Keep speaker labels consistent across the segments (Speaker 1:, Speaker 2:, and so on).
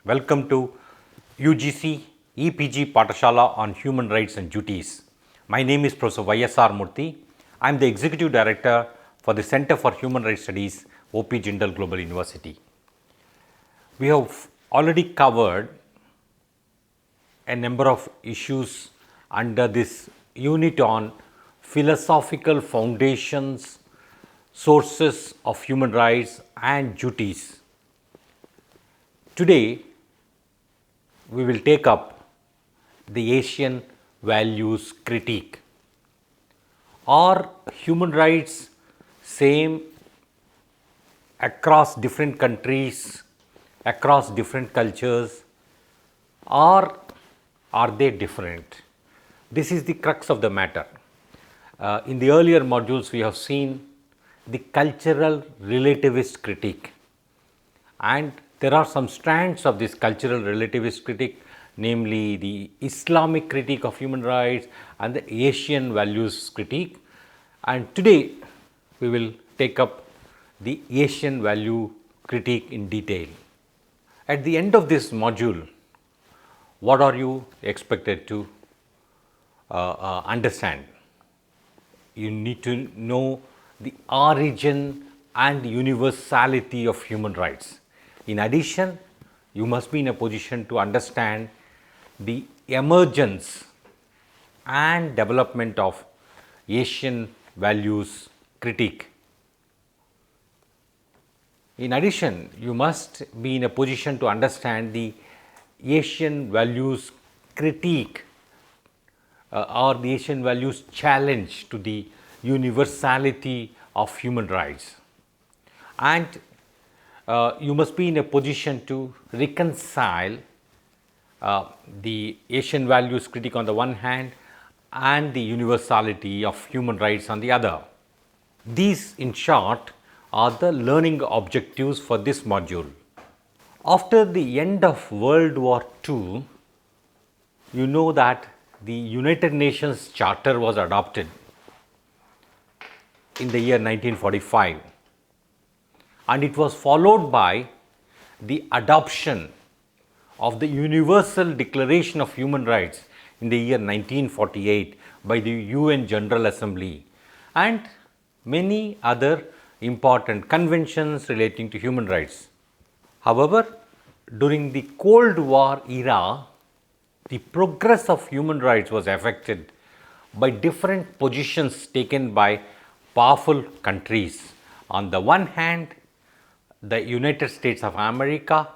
Speaker 1: Welcome to UGC EPG Patashala on Human Rights and Duties. My name is Professor YSR Murthy. I am the Executive Director for the Center for Human Rights Studies, OP Jindal Global University. We have already covered a number of issues under this unit on philosophical foundations, sources of human rights and duties. Today, we will take up the Asian values critique. Are human rights same across different countries, across different cultures, or are they different? This is the crux of the matter. In the earlier modules, we have seen the cultural relativist critique, and there are some strands of this cultural relativist critique, namely the Islamic critique of human rights and the Asian values critique. And today we will take up the Asian value critique in detail. At the end of this module, what are you expected to understand? You need to know the origin and universality of human rights. In addition, you must be in a position to understand the emergence and development of Asian values critique. In addition, you must be in a position to understand the Asian values critique or the Asian values challenge to the universality of human rights. And you must be in a position to reconcile the Asian values critique on the one hand and the universality of human rights on the other. These, in short, are the learning objectives for this module. After the end of World War II, you know that the United Nations Charter was adopted in the year 1945. And it was followed by the adoption of the Universal Declaration of Human Rights in the year 1948 by the UN General Assembly and many other important conventions relating to human rights. However, during the Cold War era, the progress of human rights was affected by different positions taken by powerful countries. On the one hand, the United States of America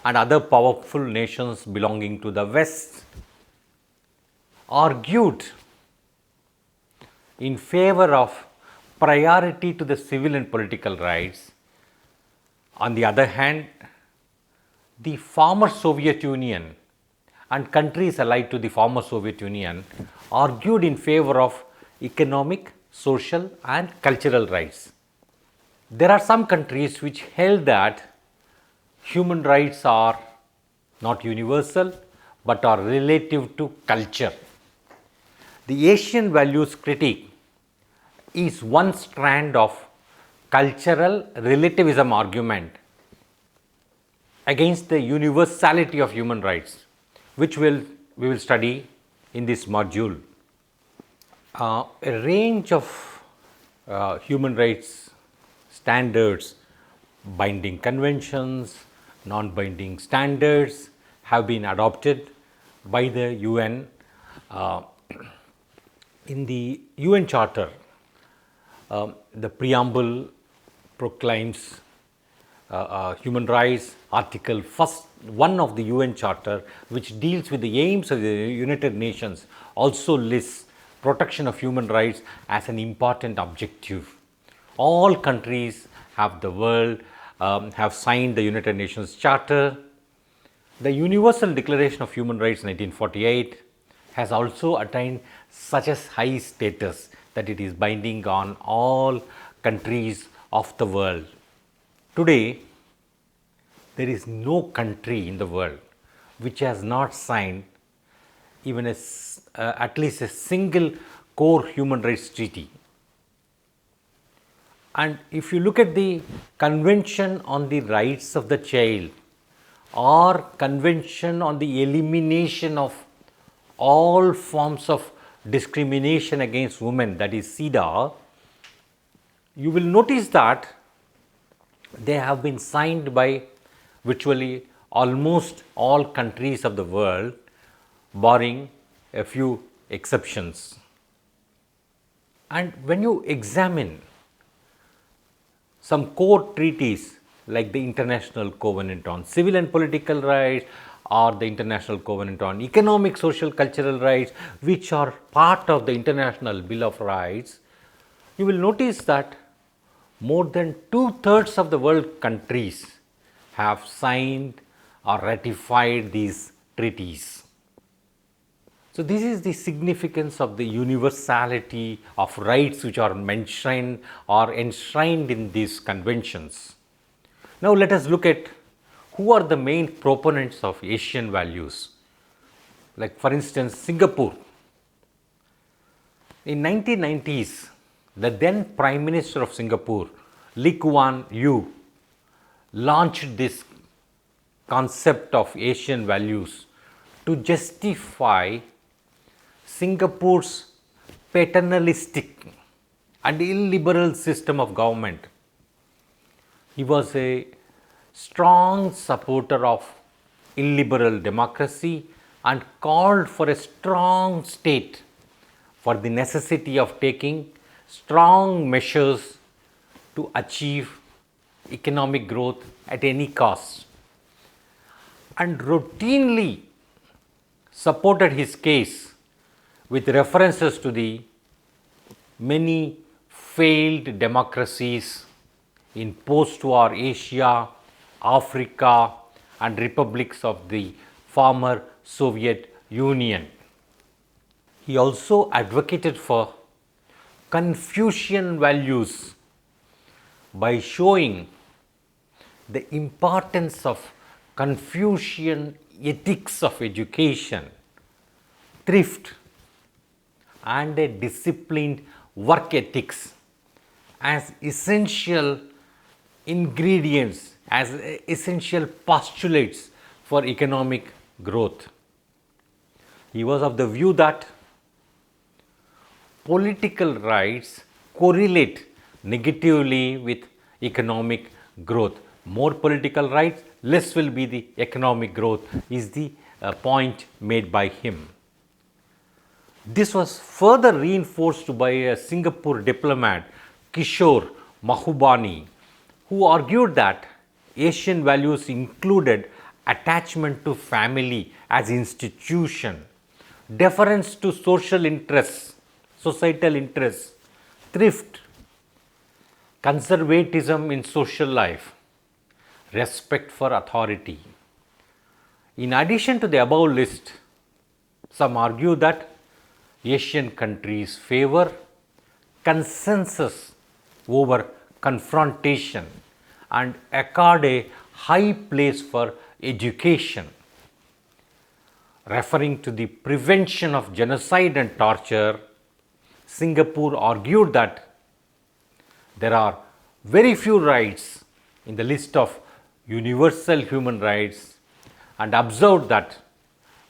Speaker 1: and other powerful nations belonging to the West argued in favor of priority to the civil and political rights. On the other hand, the former Soviet Union and countries allied to the former Soviet Union argued in favor of economic, social and cultural rights. There are some countries which held that human rights are not universal but are relative to culture. The Asian values critique is one strand of cultural relativism argument against the universality of human rights, which we will study in this module. A range of human rights standards, binding conventions, non-binding standards have been adopted by the UN. In the UN Charter, the preamble proclaims human rights. Article 1 of the UN Charter, which deals with the aims of the United Nations, also lists protection of human rights as an important objective. All countries have the world have signed the United Nations Charter. The Universal Declaration of Human Rights 1948 has also attained such a high status that it is binding on all countries of the world. Today, there is no country in the world which has not signed even at least a single core human rights treaty. And if you look at the Convention on the Rights of the Child or Convention on the Elimination of All Forms of Discrimination Against Women, that is CEDAW, you will notice that they have been signed by virtually almost all countries of the world, barring a few exceptions. And when you examine some core treaties like the International Covenant on Civil and Political Rights or the International Covenant on Economic, Social, Cultural Rights, which are part of the International Bill of Rights, you will notice that more than 2/3 of the world countries have signed or ratified these treaties. So, this is the significance of the universality of rights which are mentioned or enshrined in these conventions. Now, let us look at who are the main proponents of Asian values. Like for instance, Singapore. In 1990s, the then Prime Minister of Singapore, Lee Kuan Yew, launched this concept of Asian values to justify Singapore's paternalistic and illiberal system of government. He was a strong supporter of illiberal democracy and called for a strong state, for the necessity of taking strong measures to achieve economic growth at any cost, and routinely supported his case with references to the many failed democracies in post-war Asia, Africa and republics of the former Soviet Union. He also advocated for Confucian values by showing the importance of Confucian ethics of education, thrift and a disciplined work ethics as essential ingredients, as essential postulates for economic growth. He was of the view that political rights correlate negatively with economic growth. More political rights, less will be the economic growth, is the point made by him. This was further reinforced by a Singapore diplomat, Kishore Mahbubani, who argued that Asian values included attachment to family as institution, deference to social interests, societal interests, thrift, conservatism in social life, respect for authority. In addition to the above list, some argue that Asian countries favor consensus over confrontation and accord a high place for education. Referring to the prevention of genocide and torture, Singapore argued that there are very few rights in the list of universal human rights and observed that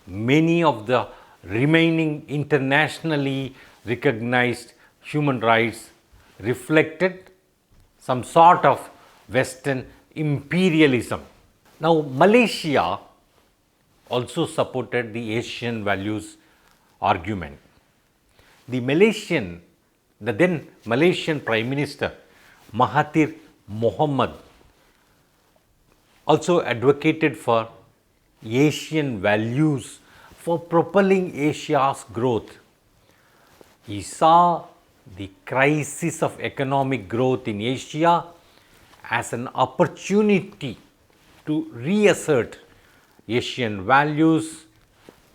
Speaker 1: many of the remaining internationally recognized human rights reflected some sort of Western imperialism. Now, Malaysia also supported the Asian values argument. The then Malaysian Prime Minister Mahathir Mohamad also advocated for Asian values for propelling Asia's growth. He saw the crisis of economic growth in Asia as an opportunity to reassert Asian values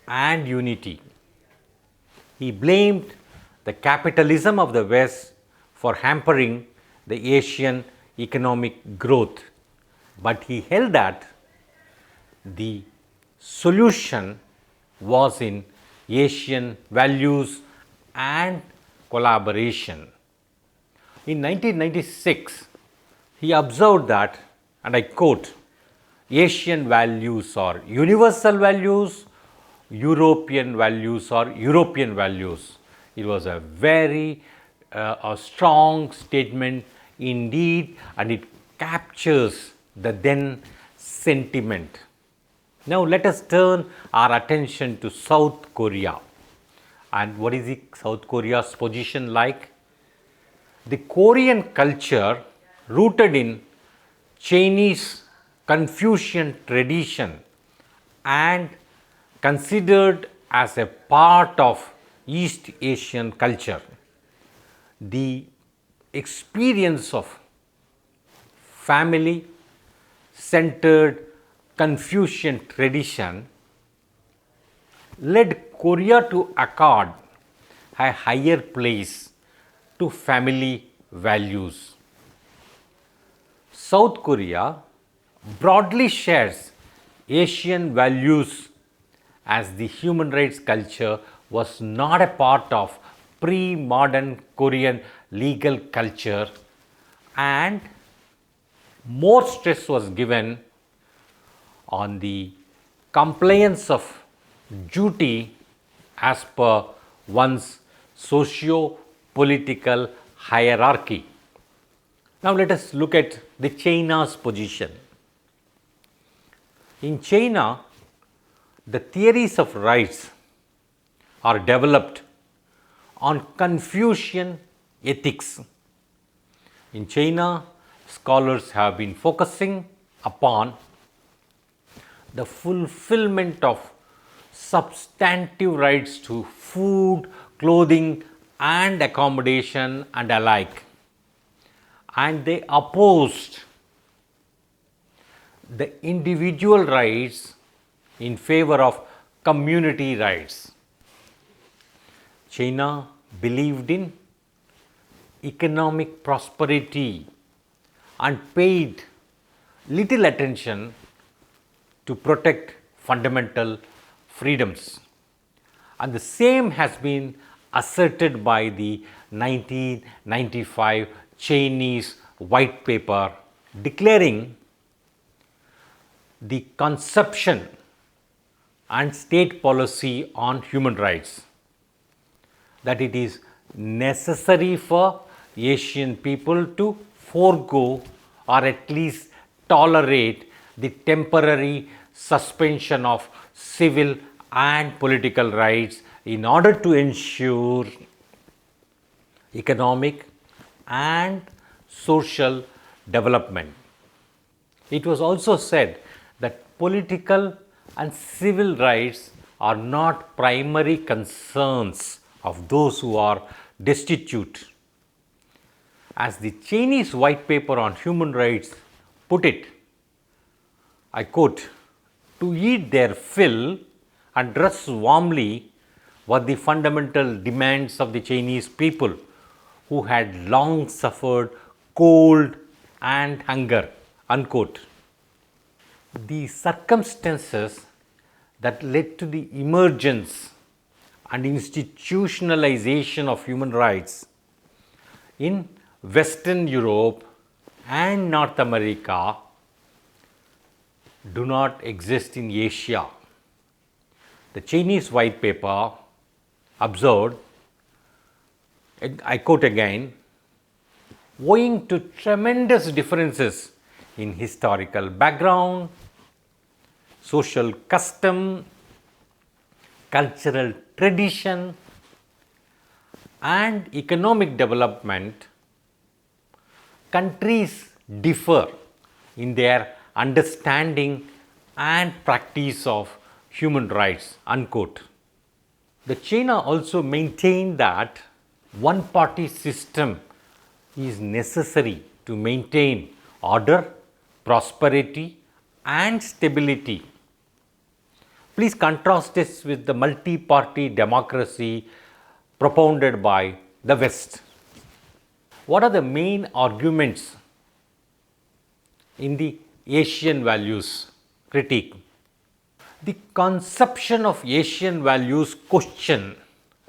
Speaker 1: and unity. He blamed the capitalism of the West for hampering the Asian economic growth, but he held that the solution was in Asian values and collaboration. In 1996, he observed that, and I quote, Asian values or universal values, European values or European values. It was a very a strong statement indeed, and it captures the then sentiment. Now let us turn our attention to South Korea. And what is South Korea's position like? The Korean culture, rooted in Chinese Confucian tradition and considered as a part of East Asian culture, the experience of family centered Confucian tradition led Korea to accord a higher place to family values. South Korea broadly shares Asian values, as the human rights culture was not a part of pre-modern Korean legal culture, and more stress was given on the compliance of duty as per one's socio-political hierarchy. Now let us look at the China's position. In China, the theories of rights are developed on Confucian ethics. In China, scholars have been focusing upon the fulfillment of substantive rights to food, clothing, and accommodation and alike, and they opposed the individual rights in favor of community rights. China believed in economic prosperity and paid little attention to protect fundamental freedoms. And the same has been asserted by the 1995 Chinese White Paper, declaring the conception and state policy on human rights, that it is necessary for Asian people to forego or at least tolerate the temporary suspension of civil and political rights in order to ensure economic and social development. It was also said that political and civil rights are not primary concerns of those who are destitute. As the Chinese White Paper on Human Rights put it, I quote, "To eat their fill and dress warmly were the fundamental demands of the Chinese people, who had long suffered cold and hunger," unquote. The circumstances that led to the emergence and institutionalization of human rights in Western Europe and North America do not exist in Asia. The Chinese White Paper observed, I quote again, "Owing to tremendous differences in historical background, social custom, cultural tradition, and economic development, countries differ in their understanding and practice of human rights," unquote. The China also maintained that one-party system is necessary to maintain order, prosperity, and stability. Please contrast this with the multi-party democracy propounded by the West. What are the main arguments in the Asian values critique? The conception of Asian values question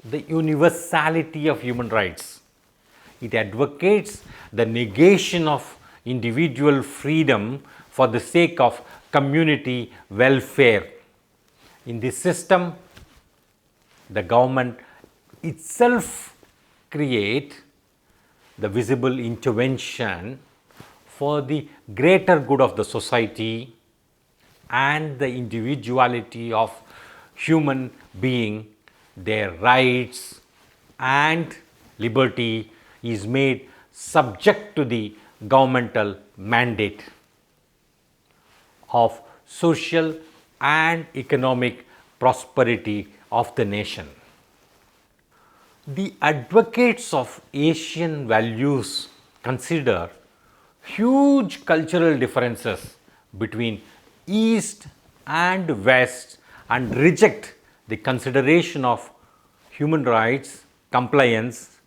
Speaker 1: the universality of human rights. It advocates the negation of individual freedom for the sake of community welfare. In this system, the government itself create the visible intervention for the greater good of the society, and the individuality of human being, their rights and liberty is made subject to the governmental mandate of social and economic prosperity of the nation. The advocates of Asian values consider huge cultural differences between East and West and reject the consideration of human rights compliance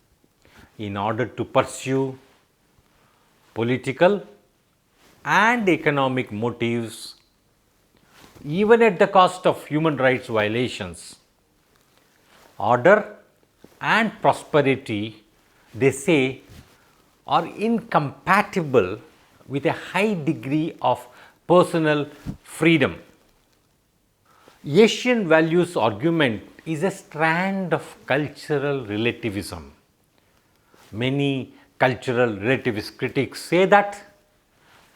Speaker 1: in order to pursue political and economic motives, even at the cost of human rights violations. Order and prosperity, they say, are incompatible with a high degree of personal freedom. Asian values argument is a strand of cultural relativism. Many cultural relativist critics say that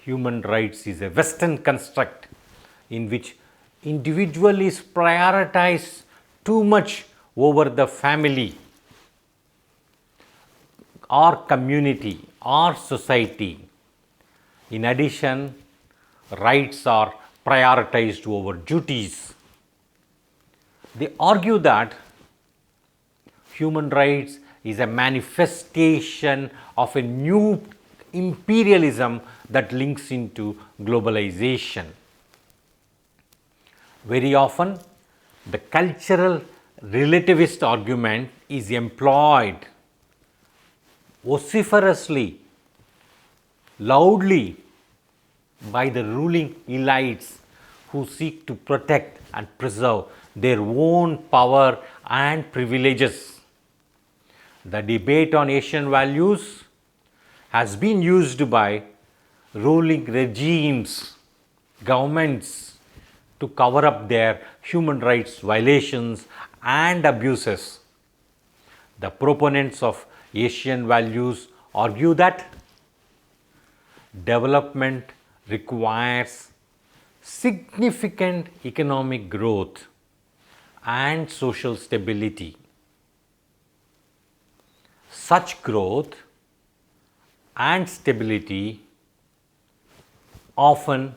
Speaker 1: human rights is a Western construct in which individual is prioritized too much over the family or community or society. In addition, rights are prioritized over duties. They argue that human rights is a manifestation of a new imperialism that links into globalization. Very often, the cultural relativist argument is employed vociferously, loudly by the ruling elites who seek to protect and preserve their own power and privileges. The debate on Asian values has been used by ruling regimes, governments, to cover up their human rights violations and abuses. The proponents of Asian values argue that development requires significant economic growth and social stability. Such growth and stability often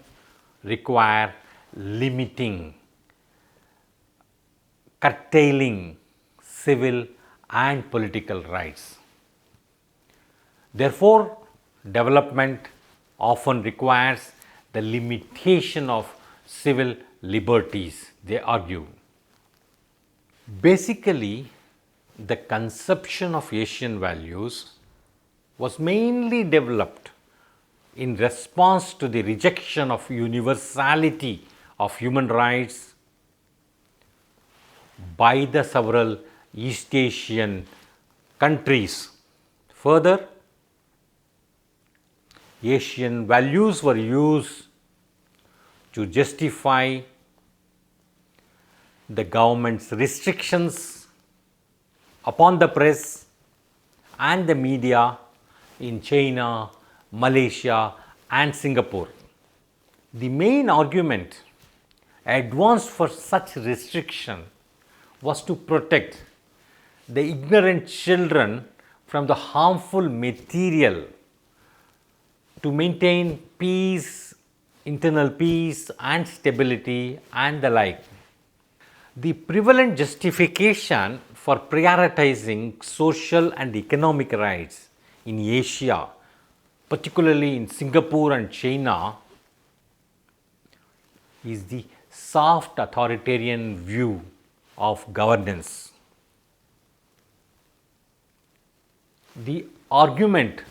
Speaker 1: require limiting, curtailing civil and political rights. Therefore, development often requires the limitation of civil liberties, they argue. Basically, the conception of Asian values was mainly developed in response to the rejection of universality of human rights by the several East Asian countries. Further, Asian values were used to justify the government's restrictions upon the press and the media in China, Malaysia and Singapore. The main argument advanced for such restriction was to protect the ignorant children from the harmful material, to maintain peace, internal peace and stability and the like. The prevalent justification for prioritizing social and economic rights in Asia, particularly in Singapore and China, is the soft authoritarian view of governance. The argument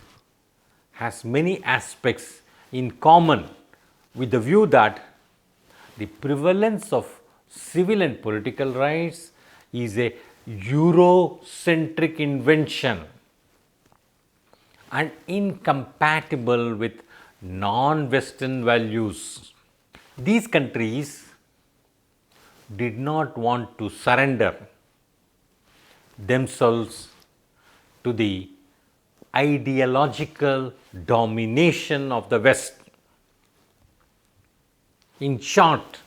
Speaker 1: has many aspects in common with the view that the prevalence of civil and political rights is a Eurocentric invention and incompatible with non-Western values. These countries did not want to surrender themselves to the ideological domination of the West. In short,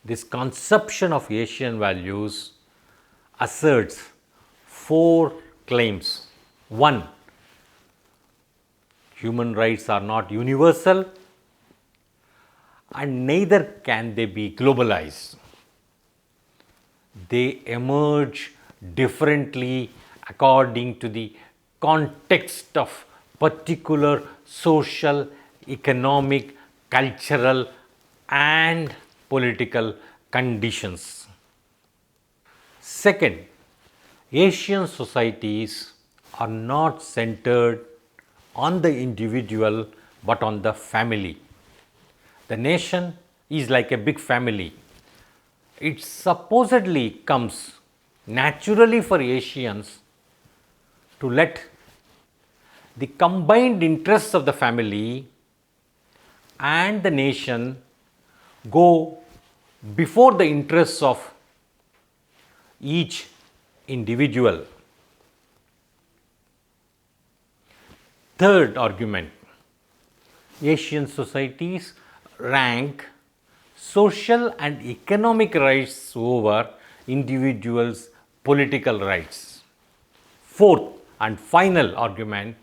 Speaker 1: this conception of Asian values asserts four claims. One, human rights are not universal and neither can they be globalized. They emerge differently according to the context of particular social, economic, cultural and political conditions. Second, Asian societies are not centered on the individual but on the family. The nation is like a big family. It supposedly comes naturally for Asians to let the combined interests of the family and the nation go before the interests of each individual. Third argument, Asian societies rank social and economic rights over individuals' political rights. Fourth and final argument,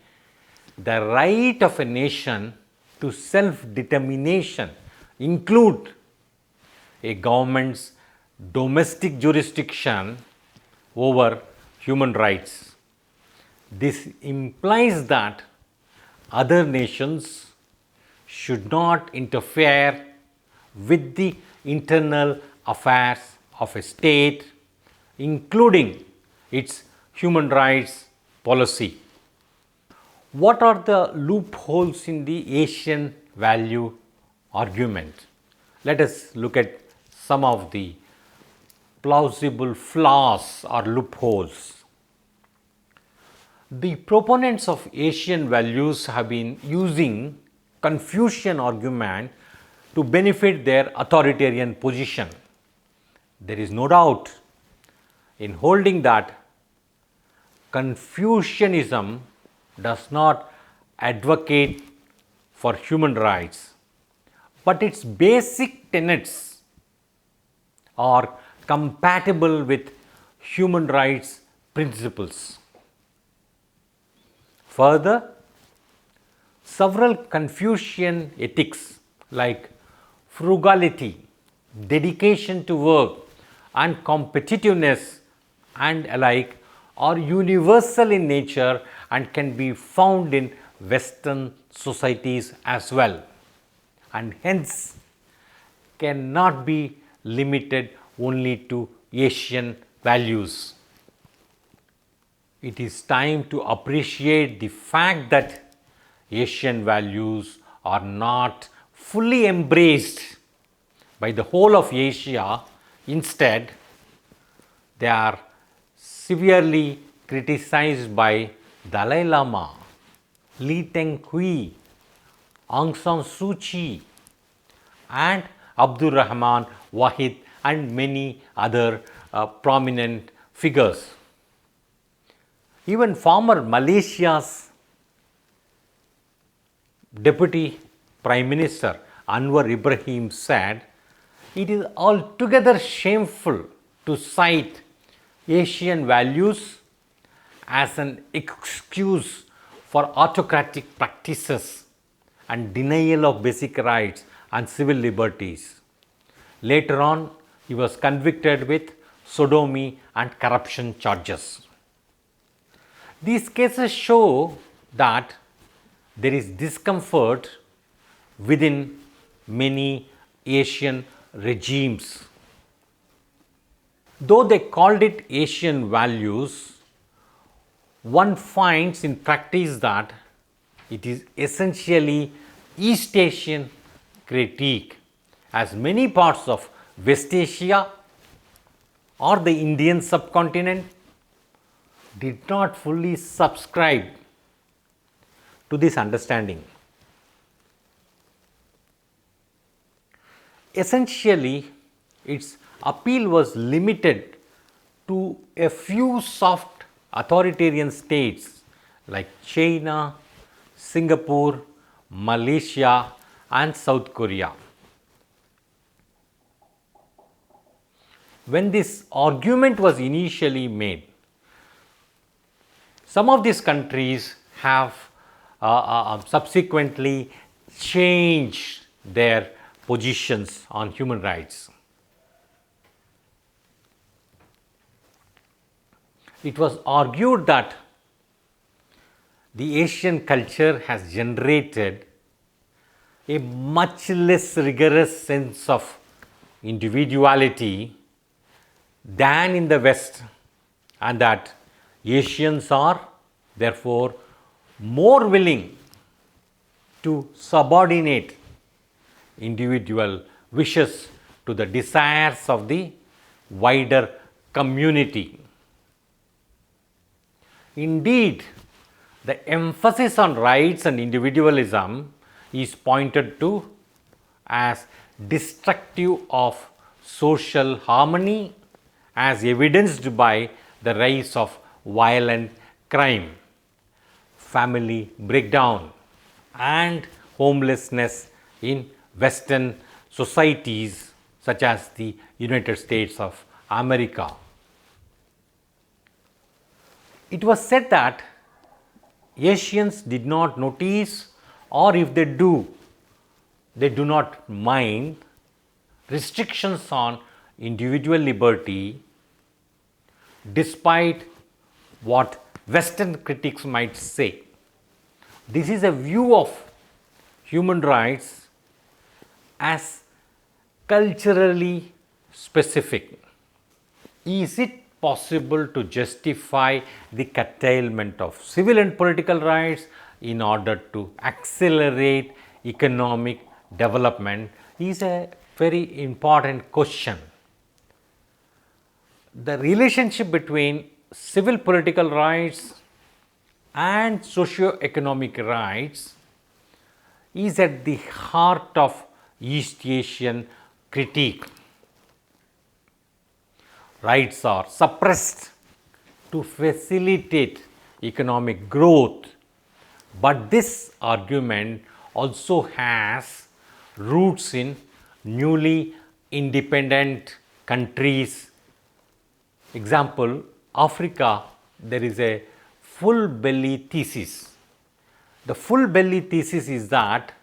Speaker 1: the right of a nation to self-determination include a government's domestic jurisdiction over human rights. This implies that other nations should not interfere with the internal affairs of a state, including its human rights policy. What are the loopholes in the Asian value argument? Let us look at some of the plausible flaws or loopholes. The proponents of Asian values have been using Confucian argument to benefit their authoritarian position. There is no doubt in holding that Confucianism does not advocate for human rights, but its basic tenets are compatible with human rights principles. Further, several Confucian ethics like frugality, dedication to work, and competitiveness and alike are universal in nature and can be found in Western societies as well, and hence cannot be limited only to Asian values. It is time to appreciate the fact that Asian values are not fully embraced by the whole of Asia. Instead, they are severely criticized by Dalai Lama, Lee Teng-hui, Aung San Suu Kyi, and Abdur Rahman Wahid, and many other prominent figures. Even former Malaysia's Deputy Prime Minister Anwar Ibrahim said, "It is altogether shameful to cite Asian values as an excuse for autocratic practices and denial of basic rights and civil liberties." Later on, he was convicted with sodomy and corruption charges. These cases show that there is discomfort within many Asian regimes. Though they called it Asian values, one finds in practice that it is essentially East Asian critique, as many parts of West Asia or the Indian subcontinent did not fully subscribe to this understanding. essentially, its appeal was limited to a few soft authoritarian states like China, Singapore, Malaysia, and South Korea. When this argument was initially made, some of these countries have subsequently changed their positions on human rights. It was argued that the Asian culture has generated a much less rigorous sense of individuality than in the West, and that Asians are therefore more willing to subordinate individual wishes to the desires of the wider community. Indeed, the emphasis on rights and individualism is pointed to as destructive of social harmony, as evidenced by the rise of violent crime, family breakdown, and homelessness in Western societies such as the United States of America. It was said that Asians did not notice, or if they do not mind restrictions on individual liberty, despite what Western critics might say. This is a view of human rights as culturally specific. Is it possible to justify the curtailment of civil and political rights in order to accelerate economic development? Is a very important question. The relationship between civil political rights and socio-economic rights is at the heart of East Asian critique. Rights are suppressed to facilitate economic growth, but this argument also has roots in newly independent countries. Example, Africa, there is a full belly thesis. The full belly thesis is that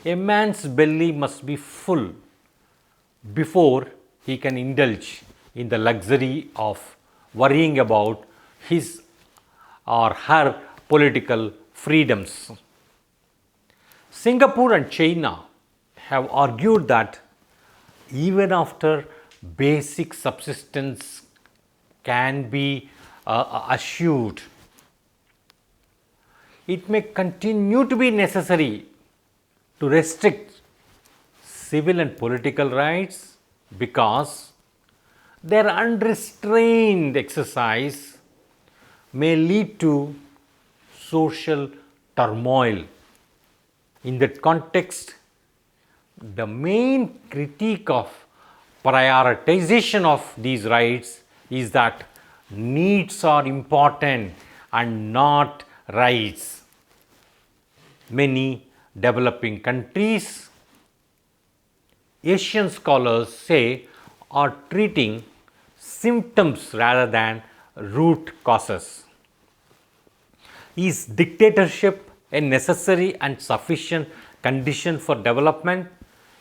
Speaker 1: a man's belly must be full before he can indulge in the luxury of worrying about his or her political freedoms. Singapore and China have argued that even after basic subsistence can be assured, it may continue to be necessary to restrict civil and political rights because their unrestrained exercise may lead to social turmoil. In that context, the main critique of prioritization of these rights is that needs are important and not rights. Many developing countries, Asian scholars say, are treating symptoms rather than root causes. Is dictatorship a necessary and sufficient condition for development?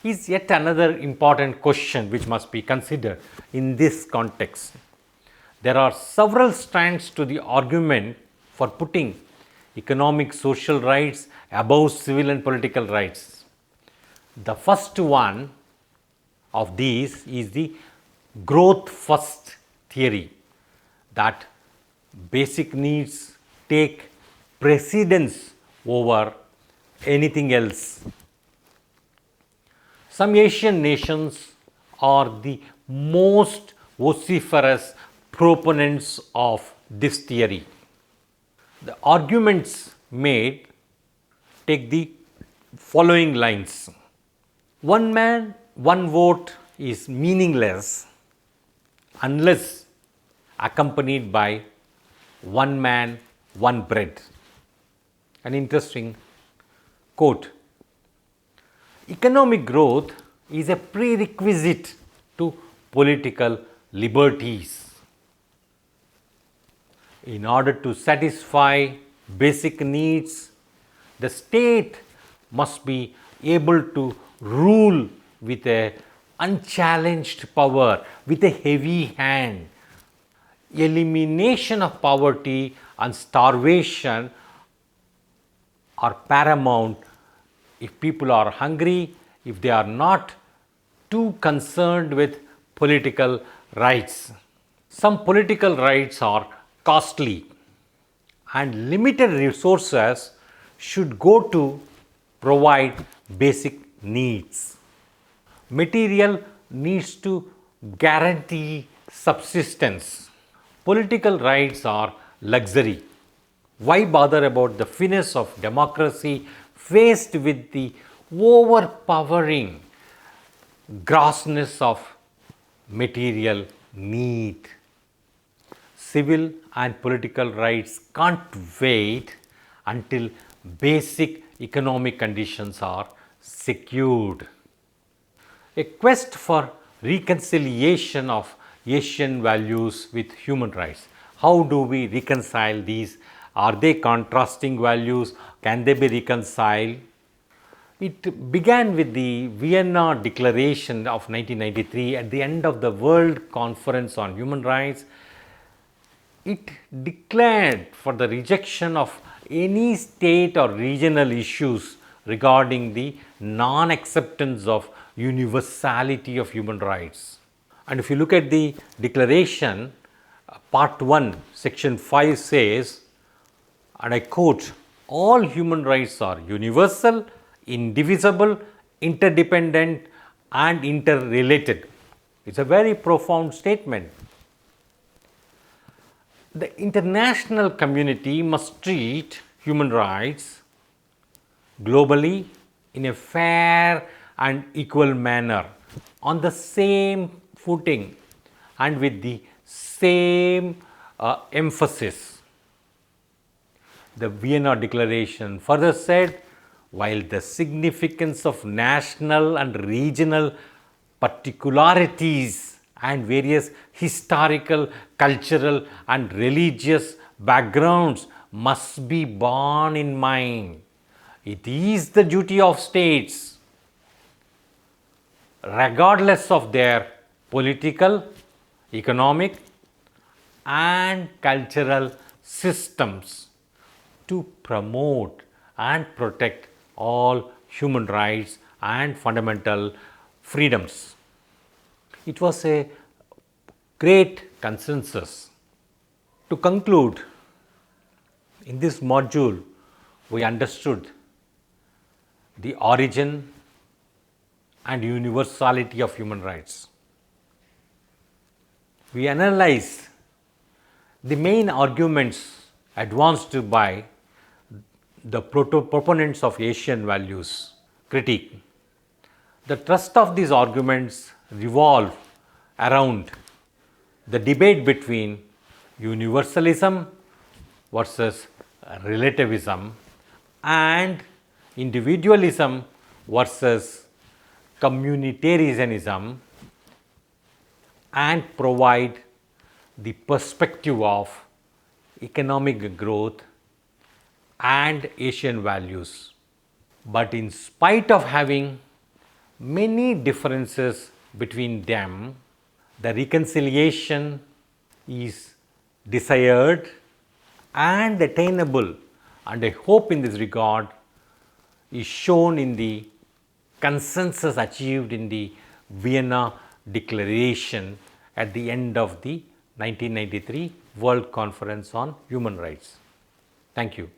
Speaker 1: Is yet another important question which must be considered in this context. There are several strands to the argument for putting economic social rights above civil and political rights. The first one of these is the growth first theory, that basic needs take precedence over anything else. Some Asian nations are the most vociferous proponents of this theory. The arguments made take the following lines. One man one vote is meaningless unless accompanied by one man, one bread. An interesting quote. Economic growth is a prerequisite to political liberties. In order to satisfy basic needs, the state must be able to rule with a unchallenged power, with a heavy hand. Elimination of poverty and starvation are paramount. If people are hungry, if they are not too concerned with political rights. Some political rights are costly and limited resources should go to provide basic needs. Material needs to guarantee subsistence. Political rights are luxury. Why bother about the finesse of democracy faced with the overpowering grossness of material need? Civil and political rights can't wait until basic economic conditions are secured. A quest for reconciliation of Asian values with human rights. How do we reconcile these? Are they contrasting values? Can they be reconciled? It began with the Vienna Declaration of 1993 at the end of the World Conference on Human Rights. It declared for the rejection of any state or regional issues regarding the non-acceptance of universality of human rights. And if you look at the declaration, part 1, section 5 says, and I quote, all human rights are universal, indivisible, interdependent and interrelated. It's a very profound statement. The international community must treat human rights globally in a fair and equal manner, on the same footing and with the same emphasis. The Vienna Declaration further said, while the significance of national and regional particularities and various historical, cultural and religious backgrounds must be borne in mind, it is the duty of states, regardless of their political, economic and cultural systems, to promote and protect all human rights and fundamental freedoms. It was a great consensus. To conclude, in this module, we understood the origin and universality of human rights. We analyzed the main arguments advanced by the proponents of Asian values critique. The thrust of these arguments revolve around the debate between universalism versus relativism and individualism versus communitarianism, and provide the perspective of economic growth and Asian values. But in spite of having many differences between them, the reconciliation is desired and attainable, and a hope in this regard is shown in the consensus achieved in the Vienna Declaration at the end of the 1993 World Conference on Human Rights. Thank you.